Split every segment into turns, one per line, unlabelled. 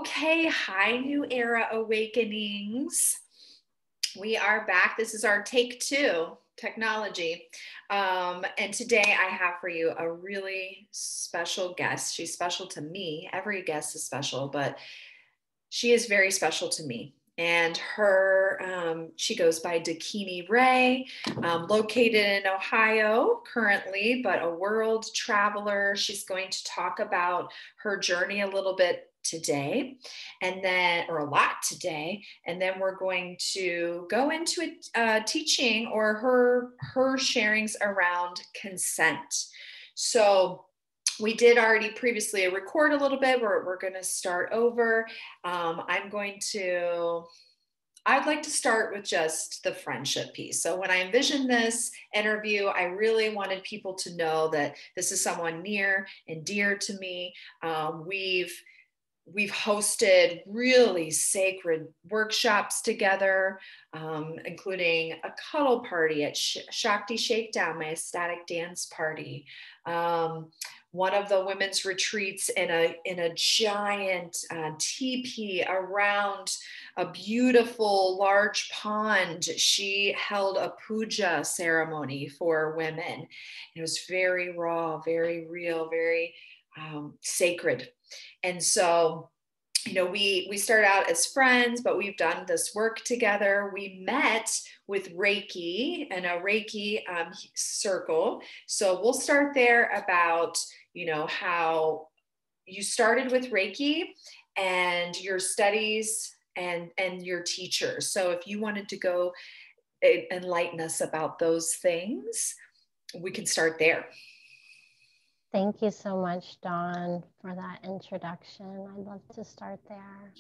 Okay, hi, New Era Awakenings. We are back. This is our take two technology. And today I have for you a really special guest. She's special to me. Every guest is special, but she is very special to me. And she goes by Dakini Rae, located in Ohio currently, but a world traveler. She's going to talk about her journey a little bit today, or a lot today, and then we're going to go into a teaching or her sharings around consent. So we did already previously record a little bit. We're going to start over. I'd like to start with just the friendship piece. So when I envisioned this interview, I really wanted people to know that this is someone near and dear to me. We've hosted really sacred workshops together, including a cuddle party at Shakti Shakedown, my ecstatic dance party. One of the women's retreats in a giant teepee around a beautiful large pond. She held a puja ceremony for women. It was very raw, very real, very sacred. And so, we start out as friends, but we've done this work together. We met with Reiki and a Reiki circle. So we'll start there about, how you started with Reiki and your studies and your teachers. So if you wanted to go enlighten us about those things, we can start there.
Thank you so much, Dawn, for that introduction. I'd love to start there.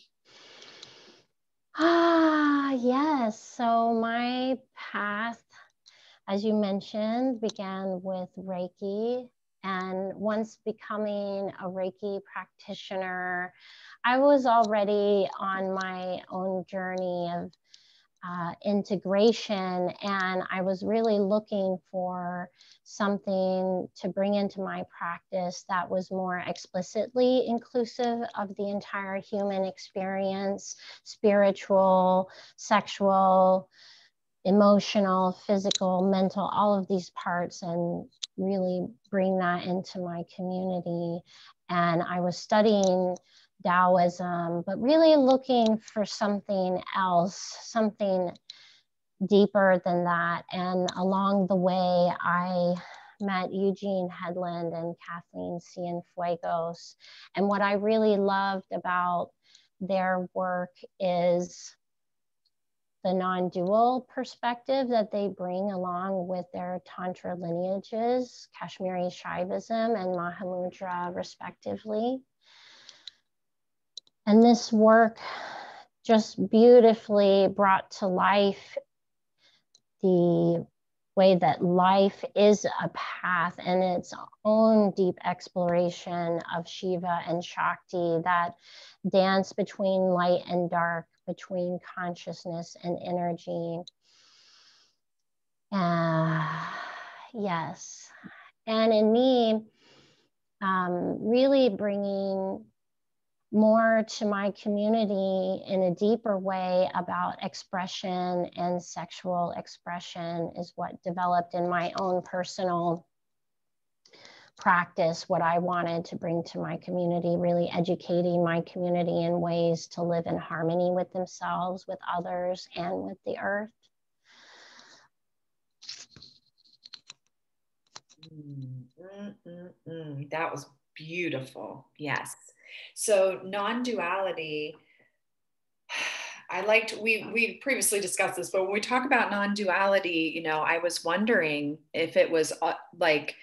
Yes. So my path, as you mentioned, began with Reiki. And once becoming a Reiki practitioner, I was already on my own journey of integration, and I was really looking for something to bring into my practice that was more explicitly inclusive of the entire human experience, spiritual, sexual, emotional, physical, mental, all of these parts, and really bring that into my community. And I was studying Taoism, but really looking for something else, something deeper than that. And along the way, I met Eugene, Hedlund, and Cathleene Cienfuegos. And what I really loved about their work is the non-dual perspective that they bring along with their Tantra lineages, Kashmiri Shaivism and Mahamudra, respectively. And this work just beautifully brought to life the way that life is a path and its own deep exploration of Shiva and Shakti, that dance between light and dark, between consciousness and energy. Yes. And in me, really bringing more to my community in a deeper way about expression and sexual expression is what developed in my own personal practice, what I wanted to bring to my community, really educating my community in ways to live in harmony with themselves, with others, and with the earth.
That was beautiful. Yes. So non-duality, we previously discussed this, but when we talk about non-duality, I was wondering if it was like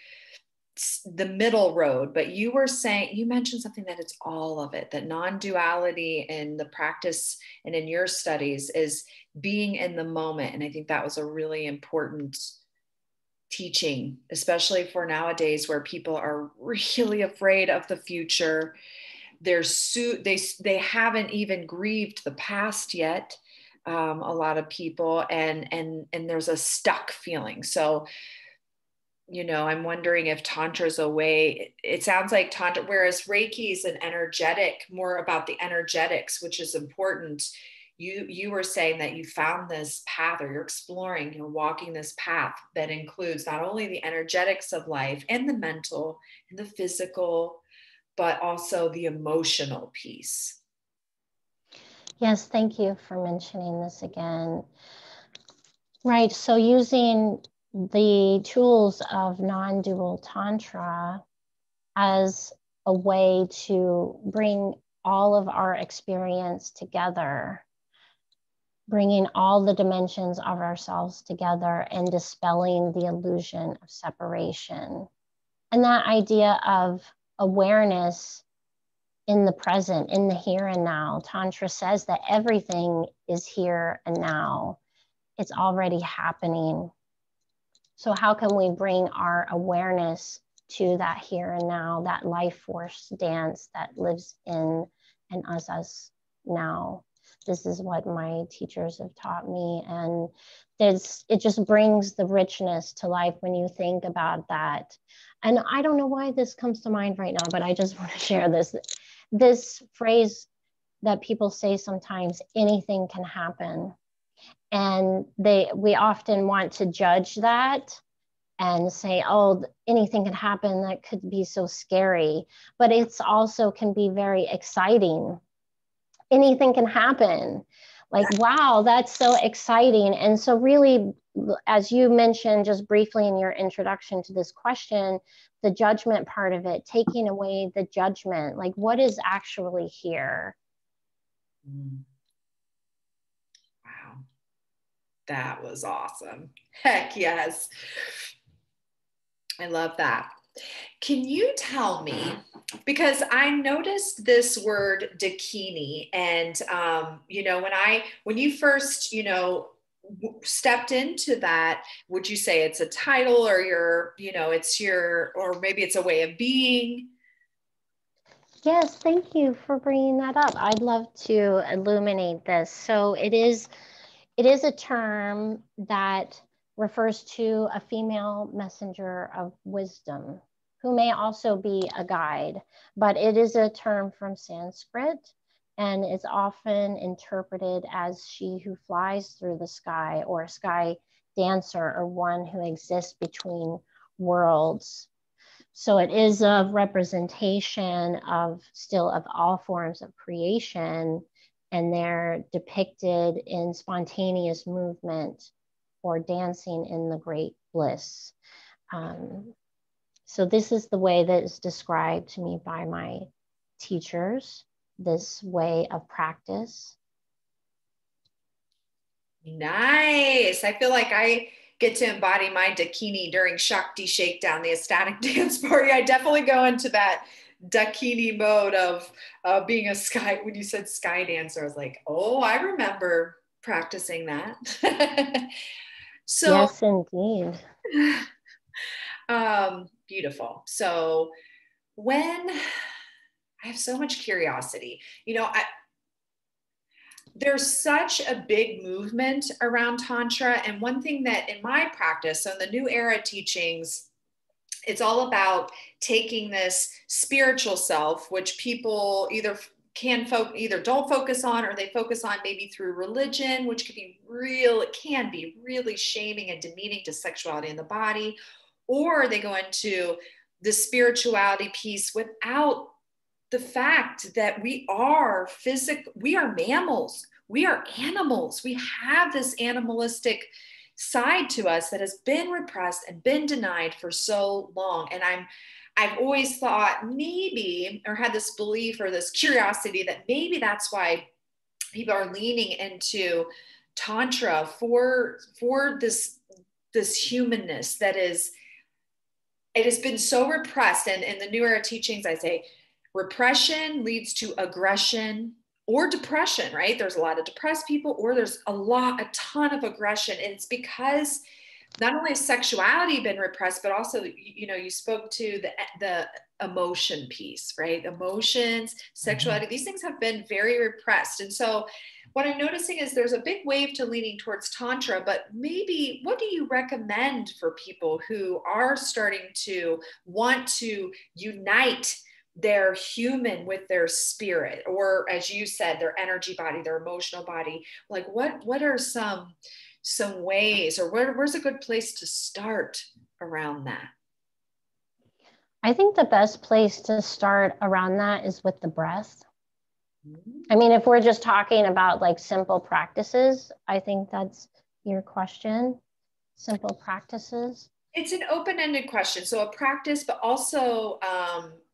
the middle road, but you mentioned something that it's all of it, that non-duality in the practice and in your studies is being in the moment. And I think that was a really important teaching, especially for nowadays where people are really afraid of the future. They haven't even grieved the past yet. A lot of people, and there's a stuck feeling. So I'm wondering if Tantra is a way, it sounds like Tantra, whereas Reiki is an energetic, more about the energetics, which is important. You were saying that you found this path, or you're exploring, you're walking this path that includes not only the energetics of life and the mental and the physical, but also the emotional piece.
Yes, thank you for mentioning this again. Right, so using the tools of non-dual Tantra as a way to bring all of our experience together, bringing all the dimensions of ourselves together and dispelling the illusion of separation. And that idea of awareness in the present, in the here and now. Tantra says that everything is here and now. It's already happening. So how can we bring our awareness to that here and now, that life force dance that lives in and us now? This is what my teachers have taught me. And it just brings the richness to life when you think about that. And I don't know why this comes to mind right now, but I just want to share this phrase that people say sometimes: anything can happen. And we often want to judge that and say, oh, anything can happen, that could be so scary. But it's also can be very exciting. Anything can happen. Like, wow, that's so exciting. And so really, as you mentioned just briefly in your introduction to this question, the judgment part of it, taking away the judgment, like what is actually here?
Wow. That was awesome. Heck yes. I love that. Can you tell me, because I noticed this word Dakini, and when you first stepped into that, would you say it's a title, or or maybe it's a way of being?
Yes, thank you for bringing that up. I'd love to illuminate this. So it is a term that refers to a female messenger of wisdom, who may also be a guide, but it is a term from Sanskrit, and it's often interpreted as she who flies through the sky, or a sky dancer, or one who exists between worlds. So it is a representation of all forms of creation, and they're depicted in spontaneous movement or dancing in the great bliss. So this is the way that is described to me by my teachers, this way of practice.
Nice. I feel like I get to embody my Dakini during Shakti Shakedown, the ecstatic dance party. I definitely go into that Dakini mode of being a sky. When you said sky dancer, I was like, oh, I remember practicing that. So,
yes, indeed.
Beautiful. So when I have so much curiosity, there's such a big movement around Tantra. And one thing that in my practice, so in the New Era teachings, it's all about taking this spiritual self, which people either don't focus on, or they focus on maybe through religion, which it can be really shaming and demeaning to sexuality in the body, or they go into the spirituality piece without the fact that we are mammals, we are animals, we have this animalistic side to us that has been repressed and been denied for so long. And I've always thought maybe, or had this belief or this curiosity, that maybe that's why people are leaning into Tantra for this humanness that it has been so repressed. And in the New Era teachings, I say repression leads to aggression or depression, right? There's a lot of depressed people, or there's a ton of aggression. And it's because not only has sexuality been repressed, but also, you spoke to the emotion piece, right? Emotions, sexuality, these things have been very repressed. And so What I'm noticing is there's a big wave to leaning towards Tantra, but maybe what do you recommend for people who are starting to want to unite their human with their spirit, or as you said, their energy body, their emotional body? Like what are some ways, or where's a good place to start around that?
I think the best place to start around that is with the breath. I mean, if we're just talking about like simple practices, I think that's your question. Simple practices.
It's an open-ended question. So a practice, but also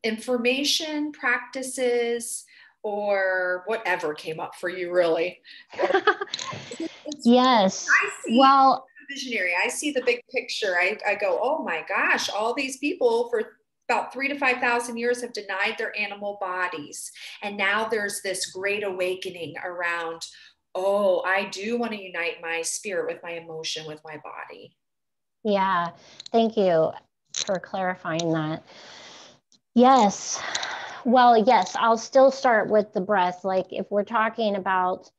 information, practices, or whatever came up for you, really.
Yes.
I see,
well,
visionary. I see the big picture. I go, oh my gosh, all these people for about 3,000 to 5,000 years have denied their animal bodies. And now there's this great awakening around, oh, I do want to unite my spirit with my emotion, with my body.
Yeah, thank you for clarifying that. Yes. Well, yes, I'll still start with the breath. Like if we're talking about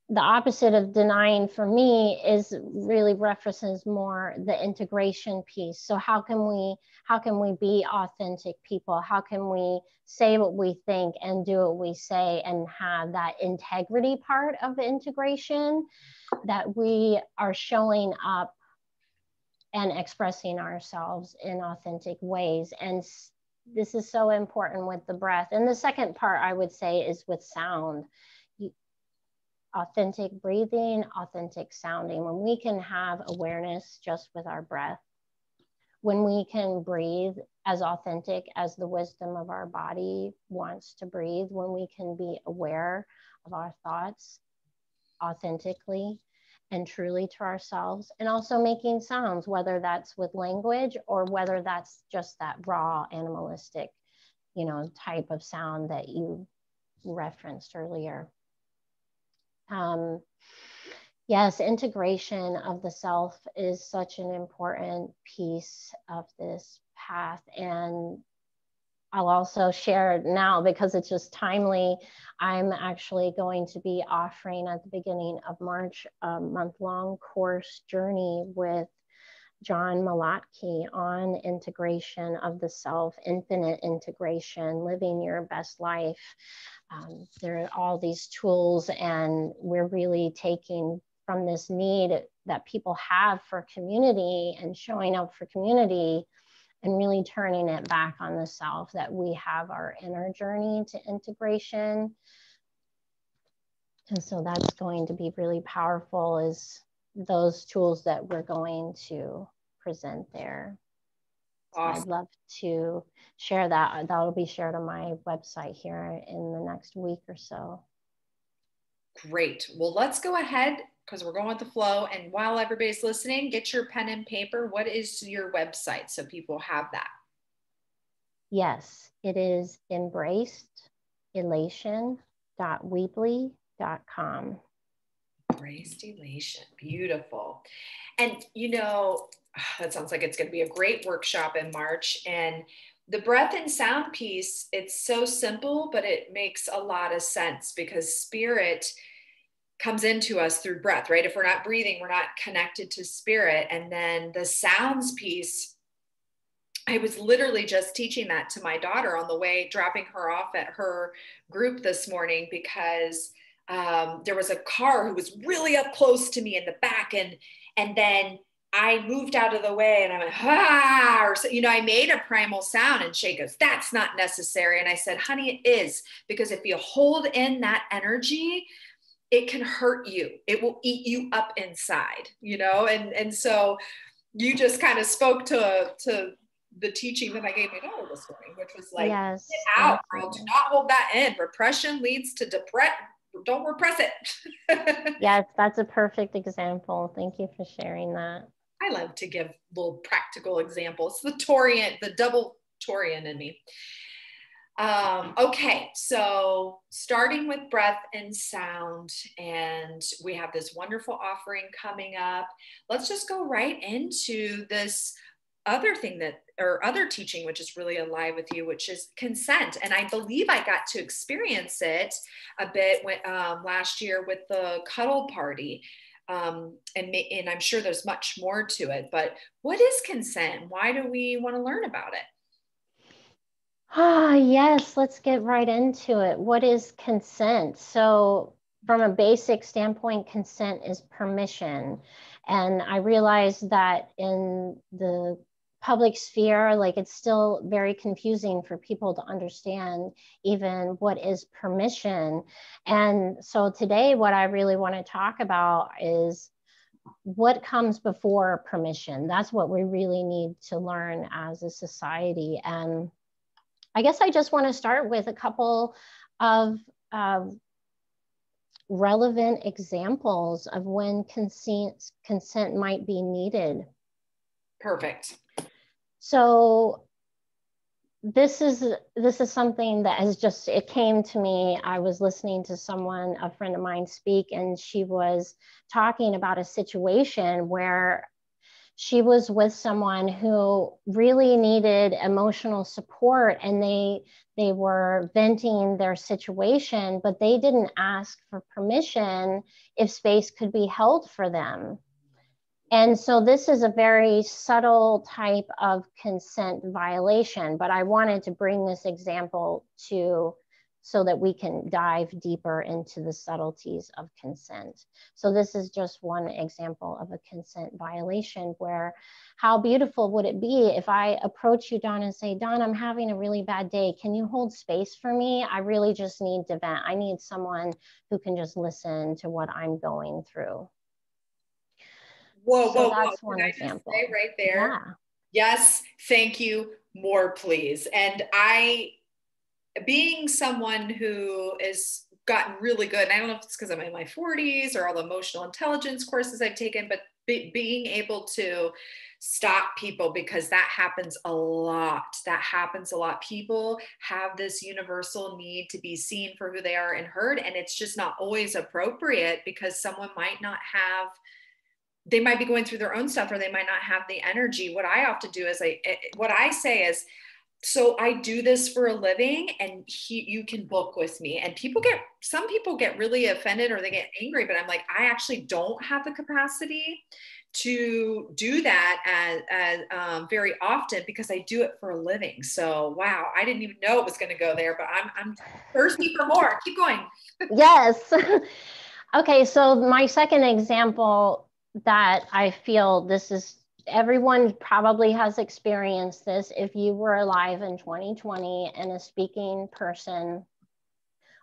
the opposite of denying, for me is really references more the integration piece. So how can we be authentic people? How can we say what we think and do what we say and have that integrity part of the integration, that we are showing up and expressing ourselves in authentic ways? And this is so important with the breath. And the second part I would say is with sound. Authentic breathing, authentic sounding. When we can have awareness just with our breath, when we can breathe as authentic as the wisdom of our body wants to breathe, when we can be aware of our thoughts authentically and truly to ourselves, and also making sounds, whether that's with language or whether that's just that raw animalistic, type of sound that you referenced earlier. Yes, integration of the self is such an important piece of this path. And I'll also share now, because it's just timely, I'm actually going to be offering at the beginning of March a month-long course journey with John Malatke on integration of the self, infinite integration, living your best life. There are all these tools, and we're really taking from this need that people have for community and showing up for community, and really turning it back on the self, that we have our inner journey to integration. And so that's going to be really powerful, is those tools that we're going to present there. Awesome. I'd love to share that. That'll be shared on my website here in the next week or so.
Great. Well, let's go ahead, because we're going with the flow. And while everybody's listening, get your pen and paper. What is your website so people have that?
Yes, it is embracedelation.weebly.com.
Embraced elation. Beautiful. And that sounds like it's going to be a great workshop in March. And the breath and sound piece, it's so simple, but it makes a lot of sense, because spirit comes into us through breath, right? If we're not breathing, we're not connected to spirit. And then the sounds piece, I was literally just teaching that to my daughter on the way, dropping her off at her group this morning, because there was a car who was really up close to me in the back, and then I moved out of the way and I went, or so, I made a primal sound, and Shay goes, that's not necessary. And I said, honey, it is, because if you hold in that energy, it can hurt you. It will eat you up inside, and so you just kind of spoke to the teaching that I gave my daughter this morning, which was like,
yes,
get out, girl. Do not hold that in. Repression leads to depression. Don't repress it.
Yes, that's a perfect example. Thank you for sharing that.
I love to give little practical examples. The double Taurian in me. Okay, so starting with breath and sound, and we have this wonderful offering coming up. Let's just go right into this other thing that or other teaching, which is really alive with you, which is consent. And I believe I got to experience it a bit when, last year with the cuddle party. And I'm sure there's much more to it, but what is consent? Why do we want to learn about it?
Ah, yes, let's get right into it. What is consent? So, from a basic standpoint, consent is permission. And I realize that in the public sphere, like it's still very confusing for people to understand even what is permission. And so today, what I really want to talk about is what comes before permission. That's what we really need to learn as a society. And I guess I just want to start with a couple of relevant examples of when consent might be needed.
Perfect.
So this is something that has just, it came to me. I was listening to someone, a friend of mine, speak, and she was talking about a situation where she was with someone who really needed emotional support, and they were venting their situation, but they didn't ask for permission if space could be held for them. And so this is a very subtle type of consent violation, but I wanted to bring this example so that we can dive deeper into the subtleties of consent. So this is just one example of a consent violation, where how beautiful would it be if I approach you, Dawn, and say, Dawn, I'm having a really bad day. Can you hold space for me? I really just need to vent. I need someone who can just listen to what I'm going through.
Whoa,
So
whoa,
that's
whoa.
one
Can I
example.
just say right there?
Yeah.
Yes, thank you. More, please. And being someone who has gotten really good, and I don't know if it's because I'm in my 40s or all the emotional intelligence courses I've taken, but being able to stop people, because that happens a lot. That happens a lot. People have this universal need to be seen for who they are and heard, and it's just not always appropriate because someone might not have, they might be going through their own stuff, or they might not have the energy. What I often do is what I say is, so I do this for a living, and you can book with me. And some people get really offended or they get angry, but I'm like, I actually don't have the capacity to do that as very often, because I do it for a living. So, wow, I didn't even know it was going to go there, but I'm thirsty for more. Keep going.
Yes. Okay, so my second example that I feel this is, everyone probably has experienced this if you were alive in 2020 and a speaking person,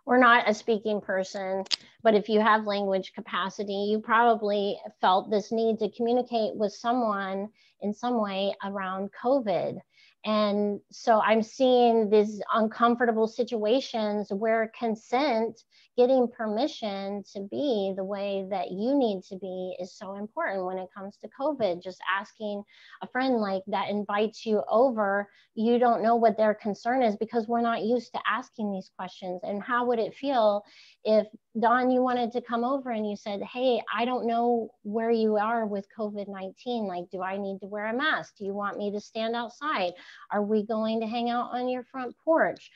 or not a speaking person, but if you have language capacity, you probably felt this need to communicate with someone in some way around COVID. And so I'm seeing these uncomfortable situations where consent, getting permission to be the way that you need to be, is so important when it comes to COVID. Just asking a friend like that invites you over, you don't know what their concern is because we're not used to asking these questions. And how would it feel if, Dawn, you wanted to come over and you said, hey, I don't know where you are with COVID-19. Like, do I need to wear a mask? Do you want me to stand outside? Are we going to hang out on your front porch?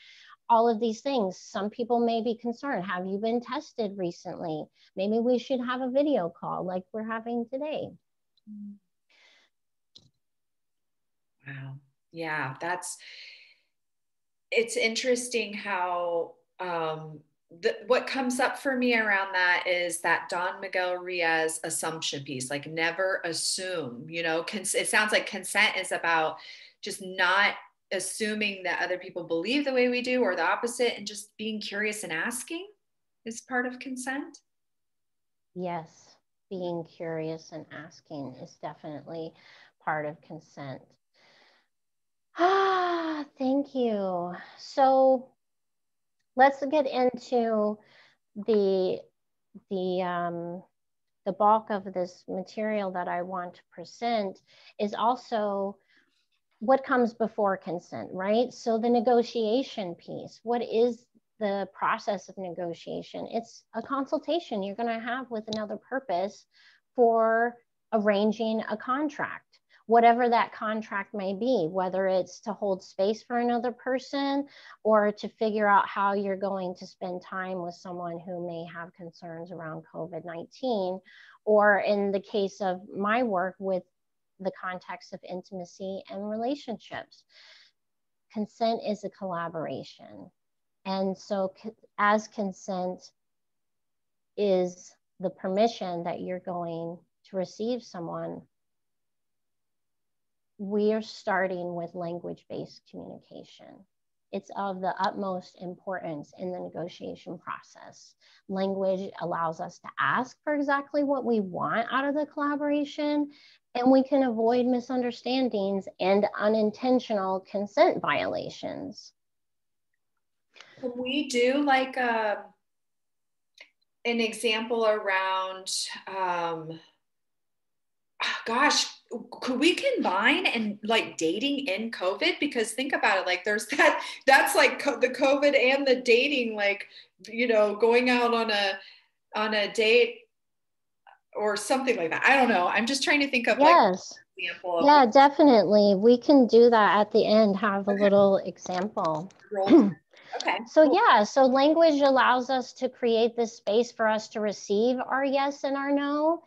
All of these things. Some people may be concerned. Have you been tested recently? Maybe we should have a video call like we're having today.
Wow. Yeah, it's interesting how what comes up for me around that is that Don Miguel Ruiz assumption piece, like never assume, it sounds like consent is about just not assuming that other people believe the way we do or the opposite, and just being curious and asking is part of consent.
Yes, being curious and asking is definitely part of consent. Ah, thank you. So let's get into the bulk of this material that I want to present is also what comes before consent, right? So the negotiation piece, what is the process of negotiation? It's a consultation you're going to have with another purpose for arranging a contract whatever that contract may be, whether it's to hold space for another person or to figure out how you're going to spend time with someone who may have concerns around COVID-19, or in the case of my work with the context of intimacy and relationships. Consent is a collaboration. And so as consent is the permission that you're going to receive someone, we are starting with language-based communication. It's of the utmost importance in the negotiation process. Language allows us to ask for exactly what we want out of the collaboration, and we can avoid misunderstandings and unintentional consent violations.
Can we do like an example around, gosh, could we combine and like dating in COVID? Because think about it, like there's that's like the COVID and the dating, like, you know, going out on a date or something like that. I don't know. I'm just trying to think of like an example of.
Yeah, definitely. We can do that at the end, have a little example.
Okay.
So cool. Yeah, so language allows us to create this space for us to receive our yes and our no.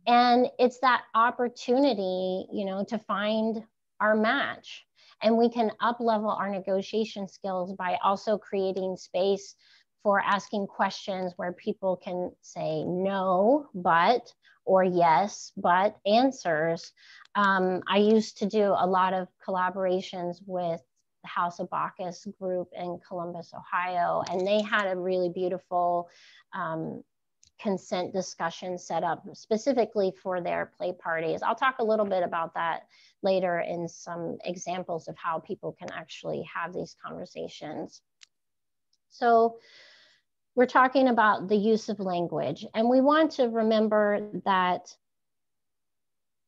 And it's that opportunity, you know, to find our match. And we can up-level our negotiation skills by also creating space for asking questions where people can say no, but, or yes, but answers. I used to do a lot of collaborations with the House of Bacchus group in Columbus, Ohio, and they had a really beautiful consent discussion set up specifically for their play parties. I'll talk a little bit about that later in some examples of how people can actually have these conversations. So we're talking about the use of language, and we want to remember that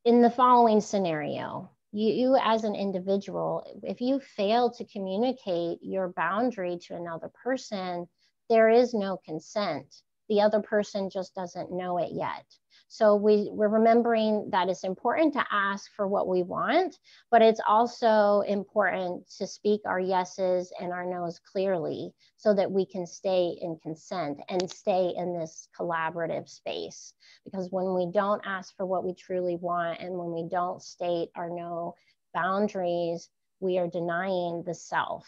in the following scenario, you as an individual, if you fail to communicate your boundary to another person, there is no consent. The other person just doesn't know it yet. So we're remembering that it's important to ask for what we want, but it's also important to speak our yeses and our nos clearly so that we can stay in consent and stay in this collaborative space. Because when we don't ask for what we truly want and when we don't state our no boundaries, we are denying the self.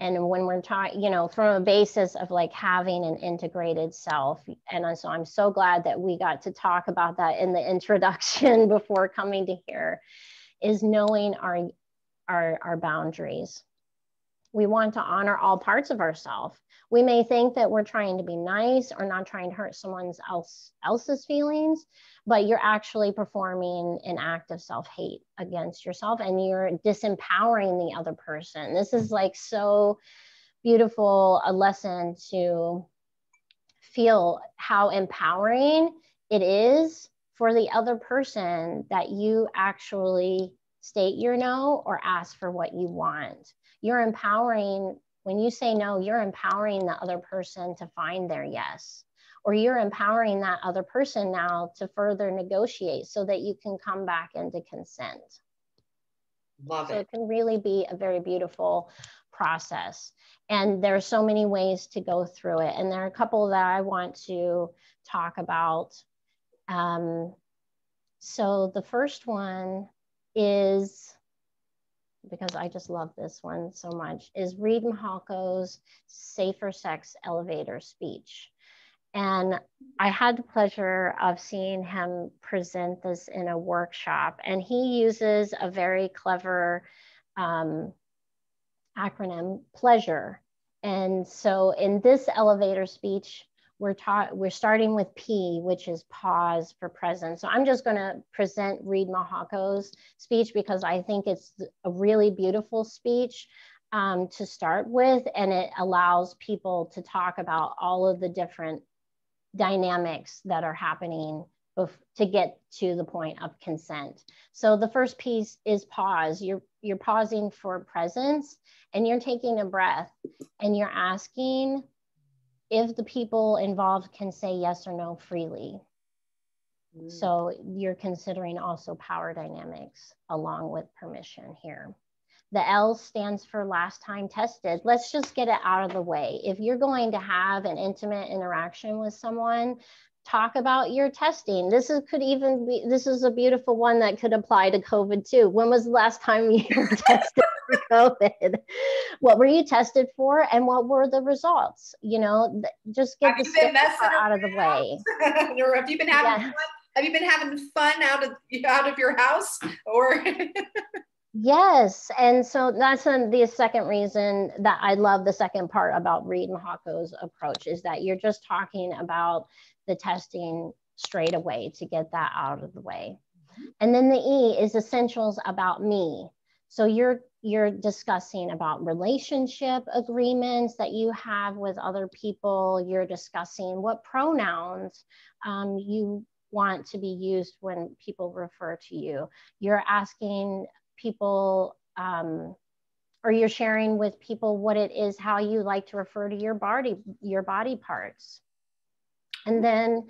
And when we're talking, you know, from a basis of like having an integrated self. And so I'm so glad that we got to talk about that in the introduction before coming to here, is knowing our boundaries. We want to honor all parts of ourselves. We may think that we're trying to be nice or not trying to hurt someone else's feelings, but you're actually performing an act of self-hate against yourself, and you're disempowering the other person. This is like so beautiful a lesson to feel how empowering it is for the other person that you actually state your no or ask for what you want. You're empowering, when you say no, you're empowering the other person to find their yes, or you're empowering that other person now to further negotiate so that you can come back into consent.
Love it.
So it can really be a very beautiful process. And there are so many ways to go through it. And there are a couple that I want to talk about. So the first one is, because I just love this one so much, is Reid Mihalko's Safer Sex Elevator speech. And I had the pleasure of seeing him present this in a workshop. And he uses a very clever acronym, pleasure. And so in this elevator speech, we're starting with P, which is pause for presence. So I'm just going to present Reid Mihalko's speech because I think it's a really beautiful speech to start with, and it allows people to talk about all of the different dynamics that are happening to get to the point of consent. So the first piece is pause. You're pausing for presence, and you're taking a breath, and you're asking if the people involved can say yes or no freely. So you're considering also power dynamics along with permission here. The L stands for last time tested. Let's just get it out of the way. If you're going to have an intimate interaction with someone, talk about your testing. This is a beautiful one that could apply to COVID too. When was the last time you were tested for COVID? What were you tested for and what were the results? You know, just get the scary part out of the way.
Or have you been having fun? Have you been having fun out of your house? Or
yes, and so that's the second reason that I love the second part about Reid Mihalko's approach, is that you're just talking about the testing straight away to get that out of the way. And then the E is essentials about me. So you're discussing about relationship agreements that you have with other people. You're discussing what pronouns you want to be used when people refer to you. You're asking people, or you're sharing with people what it is, how you like to refer to your body parts. And then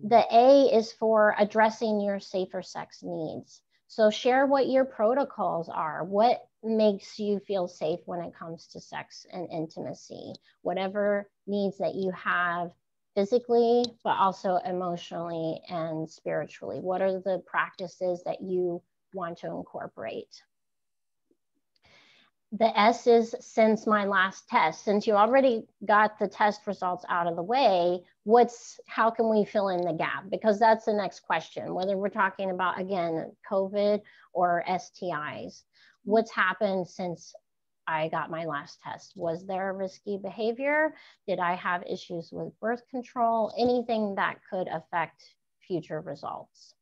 the A is for addressing your safer sex needs. So share what your protocols are. What makes you feel safe when it comes to sex and intimacy? Whatever needs that you have physically, but also emotionally and spiritually. What are the practices that you want to incorporate? The S is since my last test. Since you already got the test results out of the way, how can we fill in the gap? Because that's the next question, whether we're talking about, again, COVID or STIs. What's happened since I got my last test? Was there risky behavior? Did I have issues with birth control? Anything that could affect future results.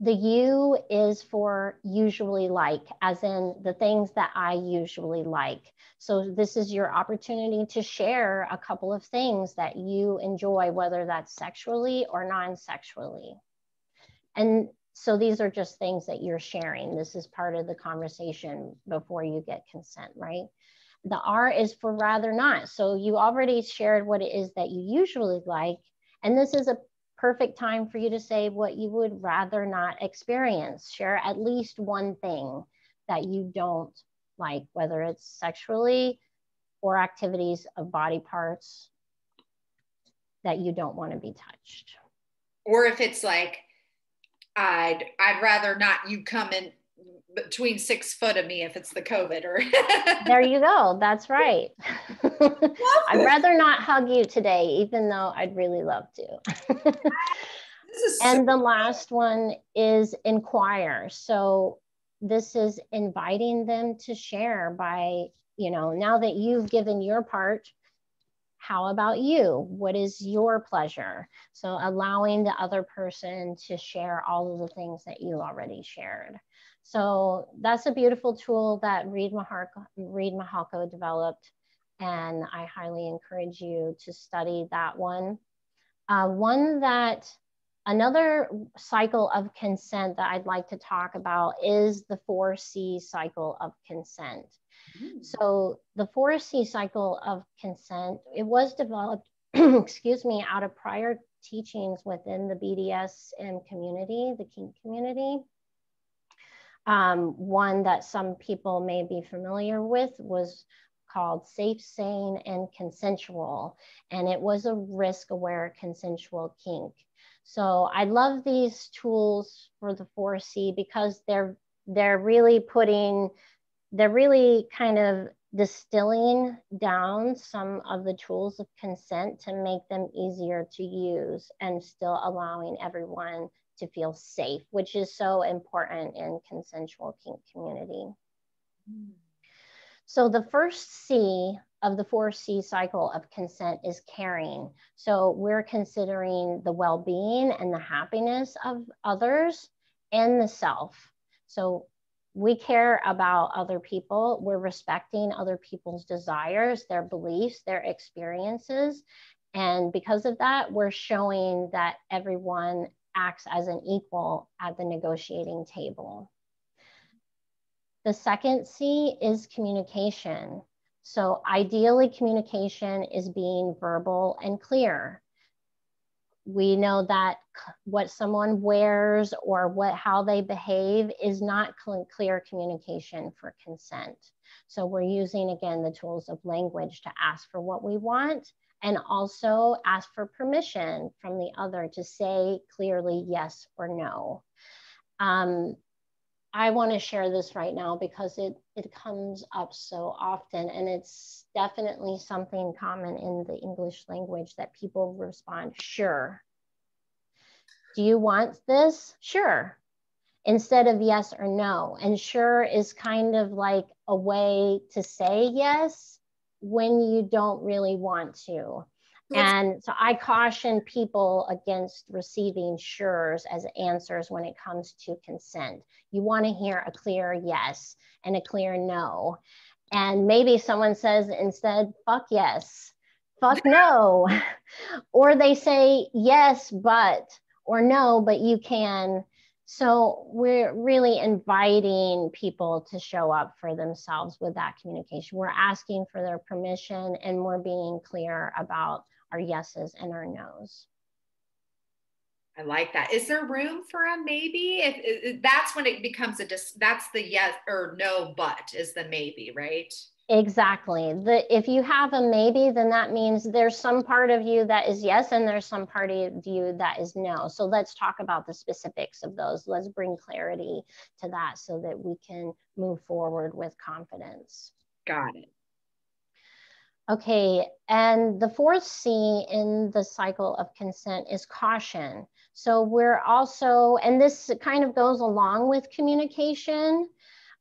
The U is for usually like, as in the things that I usually like. So this is your opportunity to share a couple of things that you enjoy, whether that's sexually or non-sexually. And so these are just things that you're sharing. This is part of the conversation before you get consent, right? The R is for rather not. So you already shared what it is that you usually like. And this is a perfect time for you to say what you would rather not experience. Share at least one thing that you don't like, whether it's sexually or activities of body parts that you don't want to be touched.
Or if it's like, I'd rather not you come in between 6 foot of me if it's the COVID, or
there you go. That's right. I'd rather not hug you today, even though I'd really love to. And the last one is inquire. So this is inviting them to share by, now that you've given your part, how about you? What is your pleasure? So allowing the other person to share all of the things that you already shared. So that's a beautiful tool that Reid Mihalko developed, and I highly encourage you to study that one. Another cycle of consent that I'd like to talk about is the 4C cycle of consent. So the 4C cycle of consent, it was developed, excuse me, out of prior teachings within the BDSM community, the kink community. One that some people may be familiar with was called Safe, Sane, and Consensual. And it was a risk-aware consensual kink. So I love these tools for the 4C because they're really kind of distilling down some of the tools of consent to make them easier to use and still allowing everyone to feel safe, which is so important in consensual kink community. So the first C of the 4C cycle of consent is caring. So we're considering the well-being and the happiness of others and the self. So we care about other people. We're respecting other people's desires, their beliefs, their experiences. And because of that, we're showing that everyone acts as an equal at the negotiating table. The second C is communication. So ideally, communication is being verbal and clear. We know that what someone wears or how they behave is not clear communication for consent. So we're using, again, the tools of language to ask for what we want, and also ask for permission from the other to say clearly yes or no. I want to share this right now because it comes up so often, and it's definitely something common in the English language that people respond, sure. Do you want this? Sure. Instead of yes or no. And sure is kind of like a way to say yes when you don't really want to. And so I caution people against receiving sures as answers when it comes to consent. You want to hear a clear yes and a clear no. And maybe someone says instead, fuck yes, fuck no. Or they say yes, but, or no, but you can. So we're really inviting people to show up for themselves with that communication. We're asking for their permission, and we're being clear about our yeses and our nos.
I like that. Is there room for a maybe? If that's when it becomes that's the yes or no, but is the maybe, right?
Exactly. If you have a maybe, then that means there's some part of you that is yes, and there's some part of you that is no. So let's talk about the specifics of those. Let's bring clarity to that so that we can move forward with confidence.
Got it.
Okay, and the fourth C in the cycle of consent is caution. So we're also, and this kind of goes along with communication,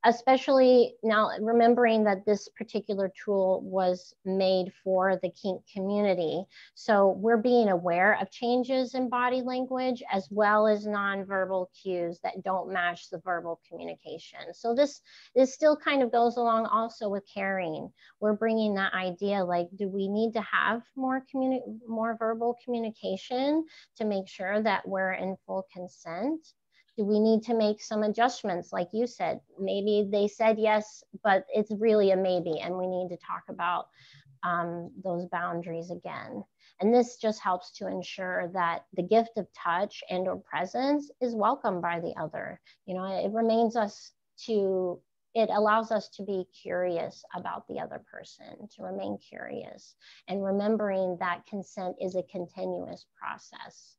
especially now remembering that this particular tool was made for the kink community. So we're being aware of changes in body language as well as nonverbal cues that don't match the verbal communication. So this still kind of goes along also with caring. We're bringing that idea, like, do we need to have more verbal communication to make sure that we're in full consent? Do we need to make some adjustments? Like you said, maybe they said yes, but it's really a maybe, and we need to talk about those boundaries again. And this just helps to ensure that the gift of touch and or presence is welcomed by the other. You know, it allows us to be curious about the other person, to remain curious, and remembering that consent is a continuous process.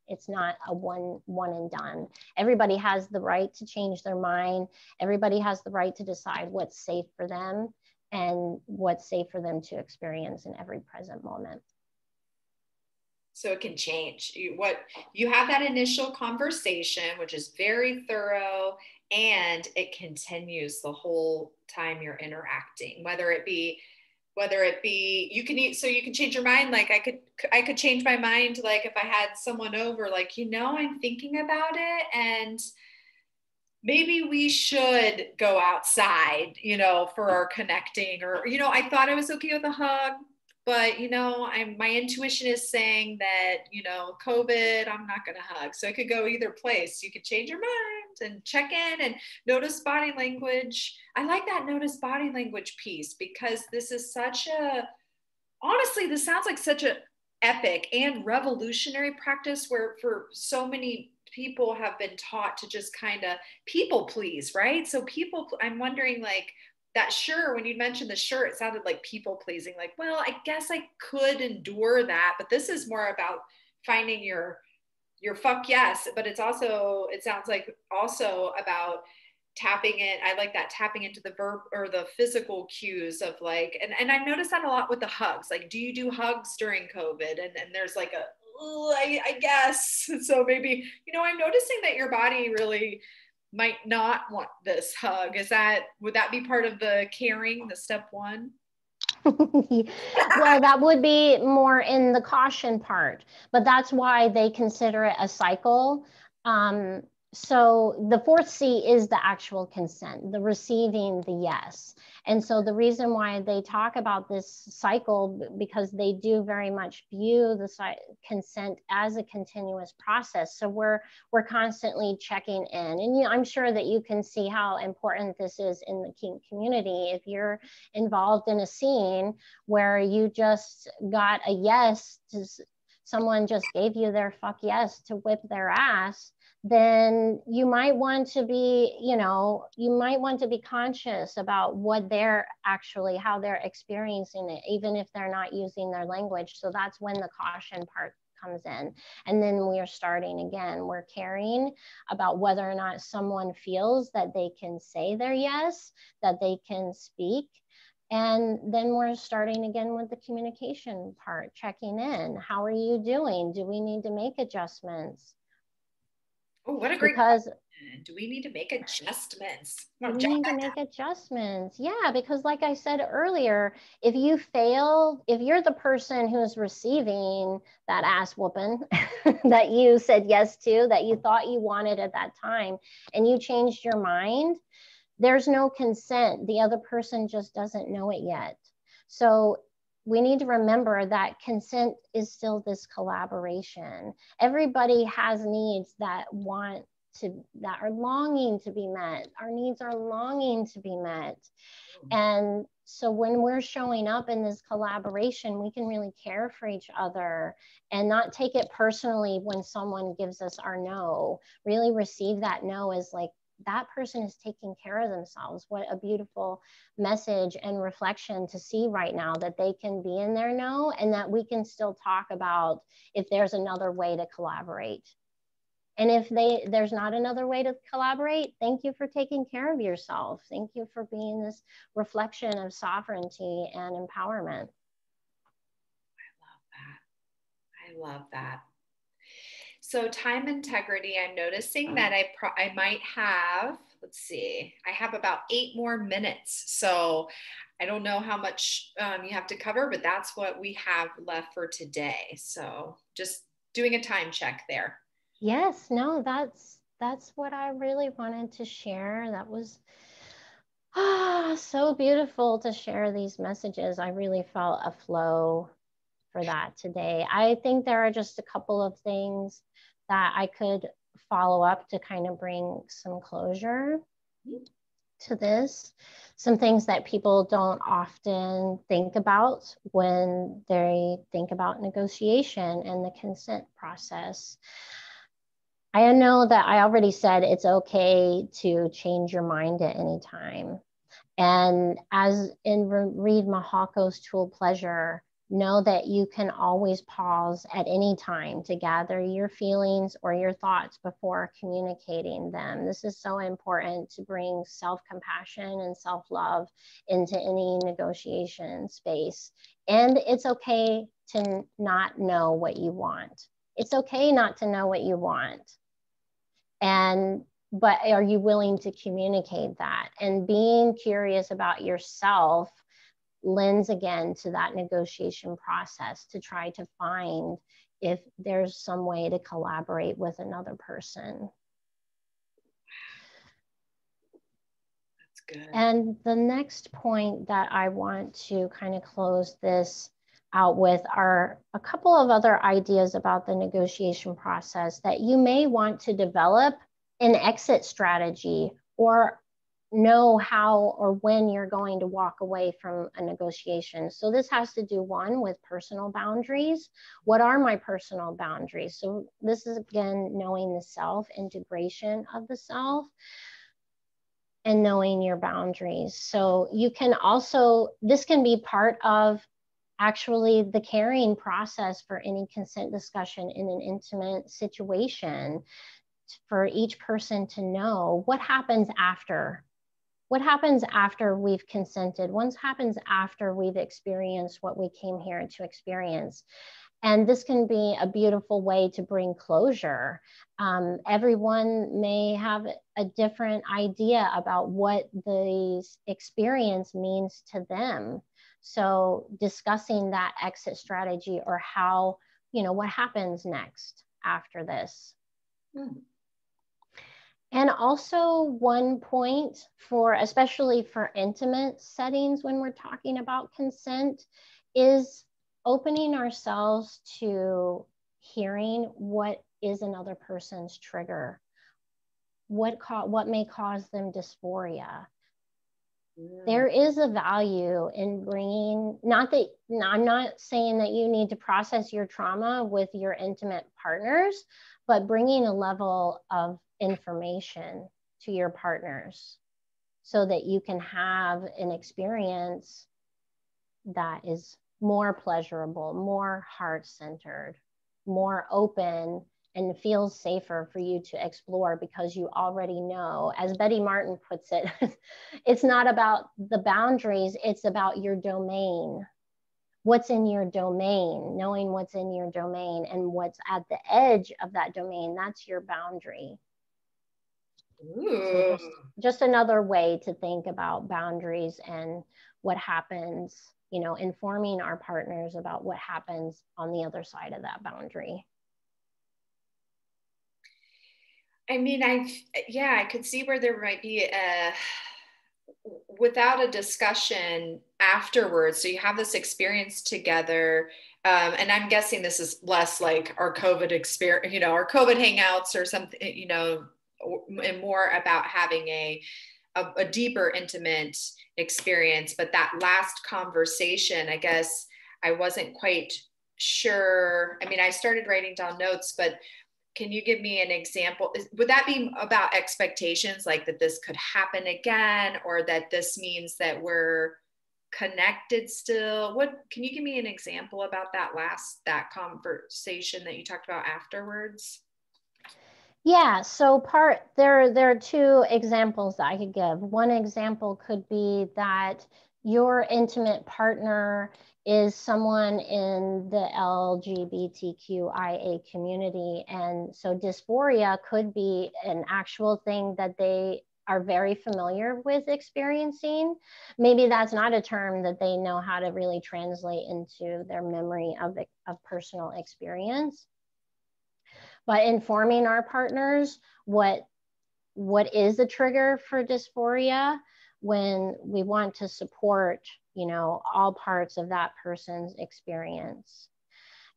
It's not a one and done. Everybody has the right to change their mind. Everybody has the right to decide what's safe for them and what's safe for them to experience in every present moment.
So it can change. You have that initial conversation, which is very thorough, and it continues the whole time you're interacting, whether it be you can change your mind. Like I could change my mind, like if I had someone over, like, I'm thinking about it, and maybe we should go outside, for our connecting, or I thought I was okay with a hug, but my intuition is saying that COVID, I'm not going to hug. So it could go either place. You could change your mind and check in and notice body language. I like that notice body language piece, because this is honestly, this sounds like such a epic and revolutionary practice, where for so many people have been taught to just kind of people please, right? So I'm wondering, like, that sure, when you mentioned the sure, it sounded like people pleasing, like, well, I guess I could endure that, but this is more about finding your fuck yes. But it sounds like also about tapping in. I like that, tapping into the verb or the physical cues of, like, and I've noticed that a lot with the hugs. Like, do you do hugs during COVID? And there's like I guess. So maybe, I'm noticing that your body really might not want this hug. Would that be part of the caring, the step one?
Well, that would be more in the caution part, but that's why they consider it a cycle. So the fourth C is the actual consent, the receiving the yes. And so the reason why they talk about this cycle, because they do very much view the consent as a continuous process. So we're constantly checking in. And I'm sure that you can see how important this is in the kink community. If you're involved in a scene where you just got a yes to someone just gave you their fuck yes to whip their ass, then you might want to be, you know, you might want to be conscious about what they're actually, how they're experiencing it, even if they're not using their language. So that's when the caution part comes in. And then we are starting again. We're caring about whether or not someone feels that they can say their yes, that they can speak. And then we're starting again with the communication part, checking in. How are you doing? Do we need to make adjustments?
Oh, what a great question. Do we need to make adjustments?
Do we need to make adjustments? Yeah, because like I said earlier, if you fail, if you're the person who's receiving that ass whooping that you said yes to, that you thought you wanted at that time, and you changed your mind, there's no consent. The other person just doesn't know it yet. So we need to remember that consent is still this collaboration. Everybody has needs that that are longing to be met. Our needs are longing to be met. And so when we're showing up in this collaboration, we can really care for each other and not take it personally when someone gives us our no. Really receive that no as like, that person is taking care of themselves. What a beautiful message and reflection to see right now, that they can be in their no, and that we can still talk about if there's another way to collaborate. And if there's not another way to collaborate, thank you for taking care of yourself. Thank you for being this reflection of sovereignty and empowerment.
I love that. So time integrity, I'm noticing that I might have, let's see, I have about 8 more minutes. So I don't know how much you have to cover, but that's what we have left for today. So just doing a time check there.
Yes, no, that's what I really wanted to share. That was so beautiful to share these messages. I really felt a flow for that today. I think there are just a couple of things that I could follow up to kind of bring some closure to this. Some things that people don't often think about when they think about negotiation and the consent process. I know that I already said it's okay to change your mind at any time. And as in Read Mahako's Tool Pleasure, know that you can always pause at any time to gather your feelings or your thoughts before communicating them. This is so important to bring self-compassion and self-love into any negotiation space. And it's okay to not know what you want. It's okay not to know what you want. But are you willing to communicate that? And being curious about yourself lends again to that negotiation process to try to find if there's some way to collaborate with another person.
That's good.
And the next point that I want to kind of close this out with are a couple of other ideas about the negotiation process that you may want to develop an exit strategy or know how or when you're going to walk away from a negotiation. So this has to do, one, with personal boundaries. What are my personal boundaries? So this is, again, knowing the self, integration of the self, and knowing your boundaries. So you can also, this can be part of actually the caring process for any consent discussion in an intimate situation, for each person to know what happens after. What happens after we've consented? What happens after we've experienced what we came here to experience? And this can be a beautiful way to bring closure. Everyone may have a different idea about what this experience means to them. So discussing that exit strategy, or how, what happens next after this. And also, one point for, especially for intimate settings when we're talking about consent, is opening ourselves to hearing what is another person's trigger, what may cause them dysphoria.
Mm.
There is a value in bringing, not that, I'm not saying that you need to process your trauma with your intimate partners, but bringing a level of information to your partners so that you can have an experience that is more pleasurable, more heart-centered, more open, and feels safer for you to explore because you already know, as Betty Martin puts it, it's not about the boundaries, it's about your domain. What's in your domain, knowing what's in your domain and what's at the edge of that domain, that's your boundary. So
Ooh.
just another way to think about boundaries and what happens, you know, informing our partners about what happens on the other side of that boundary.
I mean, I could see where there might be without a discussion afterwards. So you have this experience together. And I'm guessing this is less like our COVID experience, you know, our COVID hangouts or something, you know, and more about having a deeper, intimate experience. But that last conversation, I guess I wasn't quite sure. I mean, I started writing down notes, but can you give me an example? Would that be about expectations, like that this could happen again, or that this means that we're connected still? What can you give me an example about that conversation that you talked about afterwards?
Yeah, so there are two examples that I could give. One example could be that your intimate partner is someone in the LGBTQIA community. And so dysphoria could be an actual thing that they are very familiar with experiencing. Maybe that's not a term that they know how to really translate into their memory of personal experience. But informing our partners what is a trigger for dysphoria when we want to support, you know, all parts of that person's experience.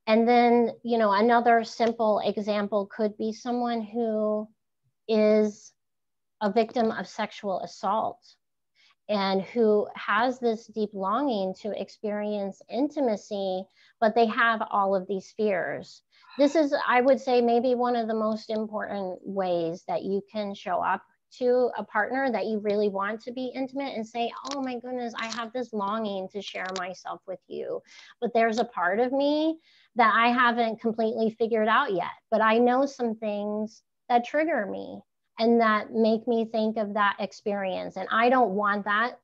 And then, you know, another simple example could be someone who is a victim of sexual assault and who has this deep longing to experience intimacy, but they have all of these fears. This is, I would say, maybe one of the most important ways that you can show up to a partner that you really want to be intimate and say, oh my goodness, I have this longing to share myself with you, but there's a part of me that I haven't completely figured out yet, but I know some things that trigger me and that make me think of that experience. And I don't want that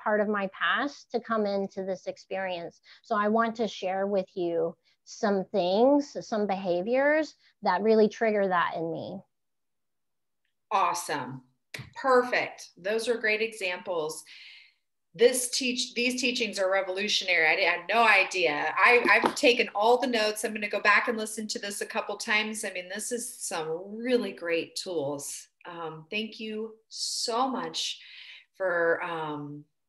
part of my past to come into this experience. So I want to share with you some things, some behaviors that really trigger that in me.
Awesome. Perfect. Those are great examples. These teachings are revolutionary. I had no idea. I've taken all the notes. I'm going to go back and listen to this a couple times. I mean, this is some really great tools. Thank you so much for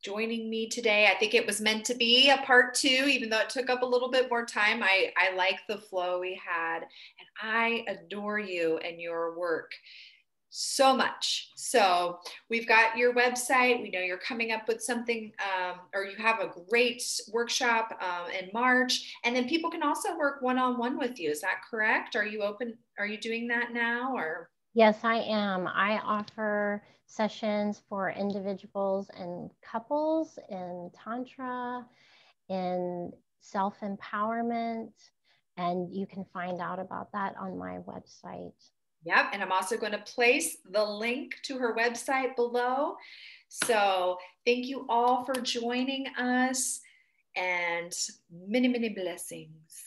joining me today. I think it was meant to be a part 2, even though it took up a little bit more time. I like the flow we had, and I adore you and your work so much. So we've got your website. We know you're coming up with something, or you have a great workshop in March. And then people can also work one-on-one with you. Is that correct? Are you open? Are you doing that now, or?
Yes, I am. I offer sessions for individuals and couples in Tantra, in self-empowerment, and you can find out about that on my website.
Yep. And I'm also going to place the link to her website below. So thank you all for joining us, and many, many blessings.